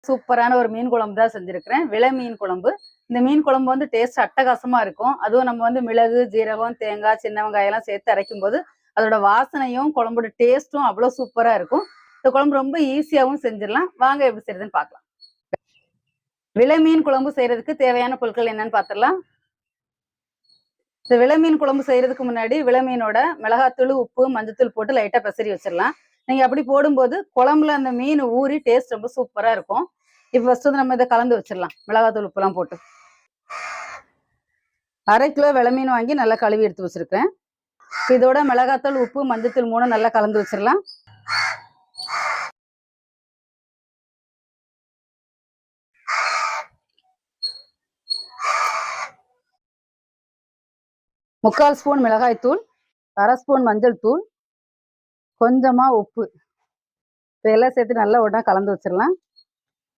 சூப்பரான ஒரு மீன் குழம்பு தான் செஞ்சிருக்கிறேன். விலை மீன் குழம்பு. இந்த மீன் குழம்பு வந்து டேஸ்ட் அட்டகாசமா இருக்கும். அதுவும் நம்ம வந்து மிளகு, ஜீரகம், தேங்காய், சின்ன வெங்காயம் எல்லாம் சேர்த்து அரைக்கும் போது அதோட வாசனையும் குழம்போட டேஸ்ட்டும் அவ்வளவு சூப்பரா இருக்கும். இந்த குழம்பு ரொம்ப ஈஸியாவும் செஞ்சிடலாம். வாங்க எப்படி செய்யறதுன்னு பார்க்கலாம். விலை மீன் குழம்பு செய்யறதுக்கு தேவையான பொருட்கள் என்னன்னு பார்த்துடலாம். இந்த விலை மீன் குழம்பு செய்யறதுக்கு முன்னாடி விலை மீனோட மிளகாத்தூள், உப்பு, மஞ்சத்தூள் போட்டு லைட்டா பெசரி வச்சிடலாம். நீங்க அப்படி போடும்போது குழம்புல அந்த மீன் ஊறி டேஸ்ட் ரொம்ப சூப்பரா இருக்கும். இப்ப ஃபர்ஸ்ட் வந்து நம்ம இதை கலந்து வச்சிடலாம். மிளகாத்தூள் உப்புலாம் போட்டு 1/2 கிலோ விலை மீன் வாங்கி நல்லா கழுவி எடுத்து வச்சிருக்கேன். இதோட மிளகாத்தூள், உப்பு, மஞ்சத்தூள் 3 நல்லா கலந்து வச்சிடலாம். முக்கால் ஸ்பூன் மிளகாய் தூள், 1/2 ஸ்பூன் மஞ்சள் தூள், கொஞ்சமா உப்பு இதெல்லாம் சேர்த்து நல்லா உடனே கலந்து வச்சிடலாம்.